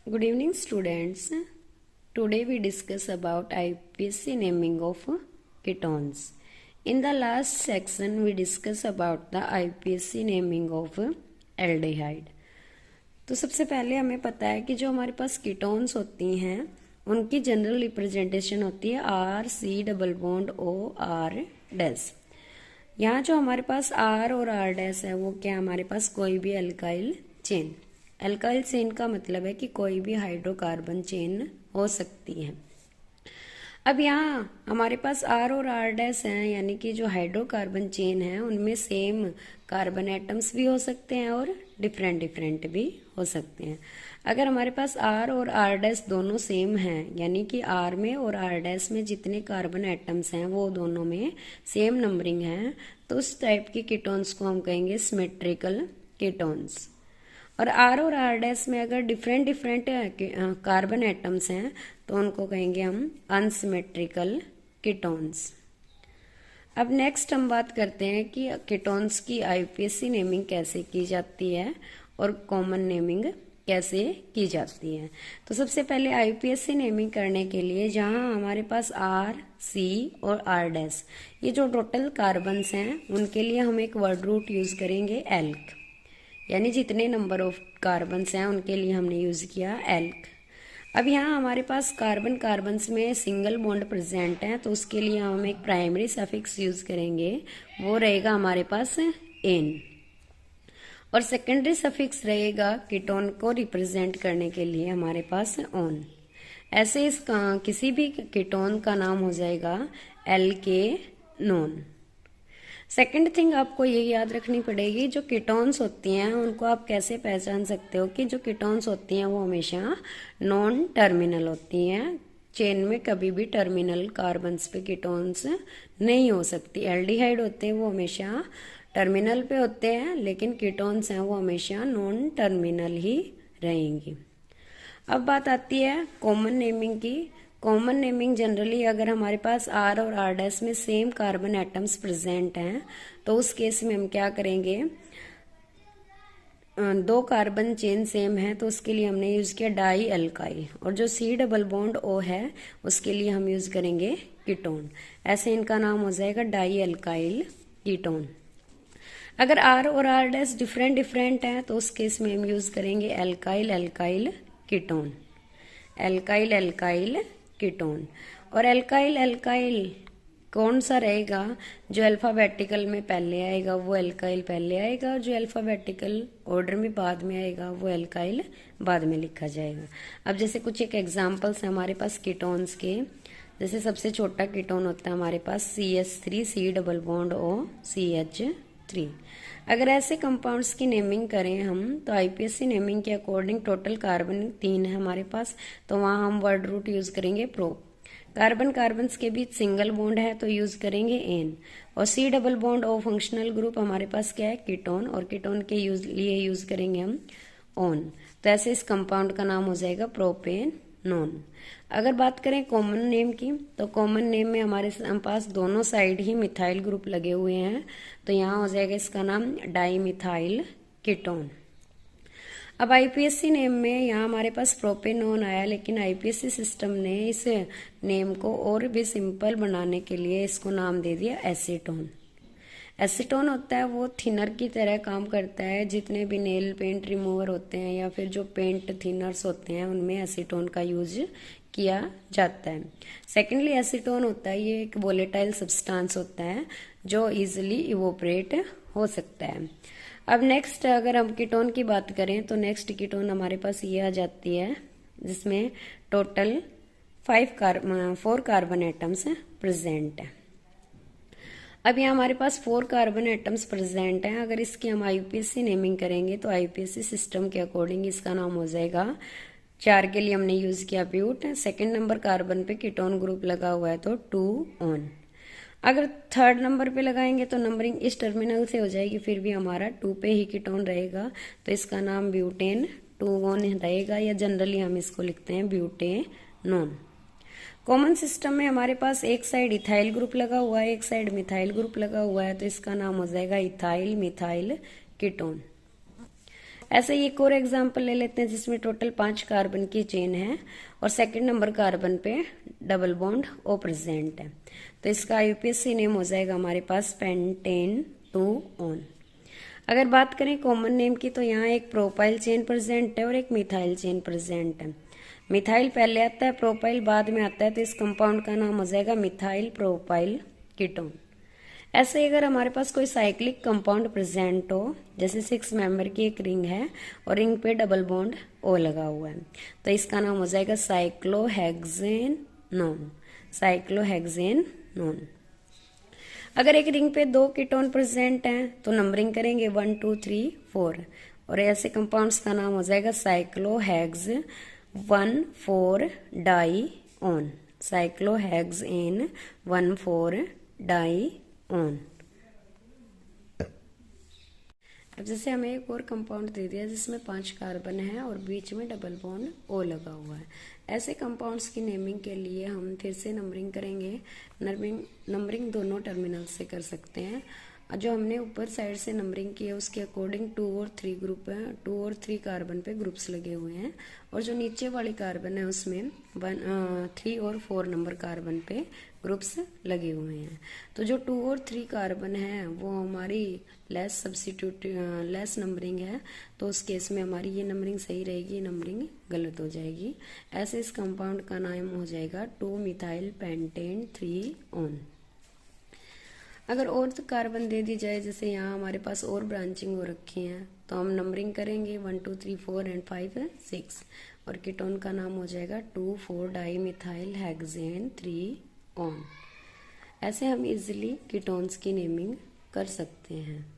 Good evening, students. Today we discuss about IPSC naming of ketones. In the last section, we discuss about the IPSC naming of aldehyde. तो सबसे पहले हमें पता है कि जो हमारे पास कीटोन्स होती हैं उनकी जनरल रिप्रेजेंटेशन होती है R C double bond O R dash. यहाँ जो हमारे पास आर और आर डैश है वो क्या, हमारे पास कोई भी एल्काइल चेन। एल्काइल चेन का मतलब है कि कोई भी हाइड्रोकार्बन चेन हो सकती है। अब यहाँ हमारे पास आर और आर डैश हैं, यानी कि जो हाइड्रोकार्बन चेन है उनमें सेम कार्बन एटम्स भी हो सकते हैं और डिफरेंट डिफरेंट भी हो सकते हैं। अगर हमारे पास आर और आर डैश दोनों सेम हैं, यानी कि आर में और आर डैश में जितने कार्बन एटम्स हैं वो दोनों में सेम नंबरिंग है, तो उस टाइप के कीटोन्स को हम कहेंगे सिमेट्रिकल कीटोन्स। और आर डैश में अगर डिफरेंट डिफरेंट कार्बन एटम्स हैं तो उनको कहेंगे हम अनसिमेट्रिकल कीटोन्स। अब नेक्स्ट हम बात करते हैं कि कीटोन्स की आईपीएससी नेमिंग कैसे की जाती है और कॉमन नेमिंग कैसे की जाती है। तो सबसे पहले आईपीएससी नेमिंग करने के लिए जहां हमारे पास आर सी और आर डैश ये जो टोटल कार्बन्स हैं उनके लिए हम एक वर्ड रूट यूज करेंगे एल्क, यानी जितने नंबर ऑफ कार्बन्स हैं उनके लिए हमने यूज किया एल्क। अब यहाँ हमारे पास कार्बन्स में सिंगल बॉन्ड प्रेजेंट है, तो उसके लिए हम एक प्राइमरी सफिक्स यूज करेंगे, वो रहेगा हमारे पास एन। और सेकेंडरी सफिक्स रहेगा कीटोन को रिप्रेजेंट करने के लिए हमारे पास ऑन। ऐसे इस किसी भी कीटोन का नाम हो जाएगा एल्के नॉन। सेकेंड थिंग आपको ये याद रखनी पड़ेगी, जो कीटोन्स होती हैं उनको आप कैसे पहचान सकते हो कि जो कीटोन्स होती हैं वो हमेशा नॉन टर्मिनल होती हैं। चेन में कभी भी टर्मिनल कार्बन्स पे कीटोन्स नहीं हो सकती। एल्डिहाइड होते हैं वो हमेशा टर्मिनल पे होते हैं, लेकिन कीटोन्स हैं वो हमेशा नॉन टर्मिनल ही रहेंगी। अब बात आती है कॉमन नेमिंग की। कॉमन नेमिंग जनरली अगर हमारे पास आर और आर डैश में सेम कार्बन एटम्स प्रेजेंट हैं तो उस केस में हम क्या करेंगे, दो कार्बन चेन सेम है तो उसके लिए हमने यूज किया डाई अल्काइल, और जो सी डबल बॉन्ड ओ है उसके लिए हम यूज करेंगे कीटोन। ऐसे इनका नाम हो जाएगा डाई अल्काइल कीटोन। अगर आर और आर डैश डिफरेंट डिफरेंट है तो उस केस में हम यूज करेंगे alkyl alkyl ketone, alkyl alkyl ketone. और एल्काइल एल्काइल कौन सा रहेगा, जो अल्फाबेटिकल में पहले आएगा वो एल्काइल पहले आएगा, और जो अल्फाबेटिकल ऑर्डर में बाद में आएगा वो एल्काइल बाद में लिखा जाएगा। अब जैसे कुछ एक एग्जांपल्स है हमारे पास कीटोन्स के, जैसे सबसे छोटा कीटोन होता है हमारे पास CH3 सी डबल बॉन्ड ओ CH3। अगर ऐसे कंपाउंड्स की नेमिंग करें हम तो आईपीएससी नेमिंग के अकॉर्डिंग टोटल कार्बन 3 है हमारे पास, तो वहां हम वर्ड रूट यूज करेंगे प्रो। कार्बन्स के बीच सिंगल बॉन्ड है तो यूज करेंगे एन। और C double bond O functional group हमारे पास क्या है, कीटोन, और कीटोन के लिए यूज करेंगे हम ऑन। तो ऐसे इस कंपाउंड का नाम हो जाएगा प्रोपेन नॉन। अगर बात करें कॉमन नेम की तो कॉमन नेम में हमारे पास दोनों साइड ही मिथाइल ग्रुप लगे हुए हैं, तो यहाँ हो जाएगा इसका नाम डाई मिथाइल कीटोन। अब आईपीएससी नेम में यहाँ हमारे पास प्रोपेनोन आया, लेकिन आईपीएससी सिस्टम ने इस नेम को और भी सिंपल बनाने के लिए इसको नाम दे दिया एसीटोन। एसीटोन होता है वो थिनर की तरह काम करता है। जितने भी नेल पेंट रिमूवर होते हैं या फिर जो पेंट थिनर्स होते हैं उनमें एसीटोन का यूज किया जाता है। सेकेंडली एसीटोन होता है ये एक वोलेटाइल सब्सटेंस होता है जो इजिली इवोपरेट हो सकता है। अब नेक्स्ट अगर हम कीटोन की बात करें तो नेक्स्ट कीटोन हमारे पास ये आ जाती है जिसमें टोटल 4 कार्बन एटम्स प्रेजेंट है। अब यहाँ हमारे पास 4 कार्बन एटम्स प्रेजेंट हैं। अगर इसकी हम आईपीएससी नेमिंग करेंगे तो आईपीएससी सिस्टम के अकॉर्डिंग इसका नाम हो जाएगा, 4 के लिए हमने यूज किया ब्यूट, सेकेंड नंबर कार्बन पे कीटोन ग्रुप लगा हुआ है तो 2 ऑन। अगर थर्ड नंबर पे लगाएंगे तो नंबरिंग इस टर्मिनल से हो जाएगी, फिर भी हमारा 2 पे ही कीटोन रहेगा तो इसका नाम ब्यूटेन 2 ऑन रहेगा, या जनरली हम इसको लिखते हैं ब्यूटेनोन। कॉमन सिस्टम में हमारे पास एक साइड इथाइल ग्रुप लगा हुआ है, एक साइड मिथाइल ग्रुप लगा हुआ है, तो इसका नाम हो जाएगा इथाइल मिथाइल कीटोन। ऐसे ही एक और एग्जांपल ले लेते हैं जिसमें टोटल 5 कार्बन की चेन है और सेकंड नंबर कार्बन पे डबल बॉन्ड ओ प्रेजेंट है। तो इसका आईयूपीएसी नेम हो जाएगा हमारे पास पेंटेन 2 ऑन। अगर बात करें कॉमन नेम की तो यहाँ एक प्रोपाइल चेन प्रेजेंट है और एक मिथाइल चेन प्रेजेंट है। मिथाइल पहले आता है, प्रोपाइल बाद में आता है, तो इस कंपाउंड का नाम हो जाएगा मिथाइल प्रोपाइल कीटोन। ऐसे ही अगर हमारे पास कोई साइक्लिक कंपाउंड प्रेजेंट हो, जैसे 6 मेंबर की एक रिंग है और रिंग पे डबल बॉन्ड ओ लगा हुआ है, तो इसका नाम हो जाएगा साइक्लोहेक्सेनोन। साइक्लोहेक्सेनोन। अगर एक रिंग पे 2 कीटोन प्रेजेंट हैं तो नंबरिंग करेंगे 1 2 3 4 और ऐसे कंपाउंड्स का नाम हो जाएगा साइक्लोहेक्स 1,4 डाईओन। साइक्लोहेक्सेन 1,4 डाईओन। अब जैसे हमें एक और कंपाउंड दे दिया जिसमें 5 कार्बन है और बीच में डबल बॉन्ड ओ लगा हुआ है। ऐसे कंपाउंड्स की नेमिंग के लिए हम फिर से नंबरिंग करेंगे। नंबरिंग दोनों टर्मिनल से कर सकते हैं। जो हमने ऊपर साइड से नंबरिंग की है उसके अकॉर्डिंग 2 और 3 ग्रुप है, 2 और 3 कार्बन पे ग्रुप्स लगे हुए हैं और जो नीचे वाली कार्बन है उसमें 3 और 4 नंबर कार्बन पे ग्रुप्स लगे हुए हैं। तो जो 2 और 3 कार्बन है वो हमारी लेस नंबरिंग है, तो उस केस में हमारी ये नंबरिंग सही रहेगी, नंबरिंग गलत हो जाएगी। ऐसे इस कंपाउंड का नाम हो जाएगा 2 मिथाइल पेंटेन 3 ऑन। अगर और कार्बन दे दी जाए, जैसे यहाँ हमारे पास और ब्रांचिंग हो रखी है, तो हम नंबरिंग करेंगे 1 2 3 4 एंड 5 6 और कीटोन का नाम हो जाएगा 2,4 डाई मिथाइल हेक्सेन 3 ऑन। ऐसे हम इजिली कीटोन्स की नेमिंग कर सकते हैं।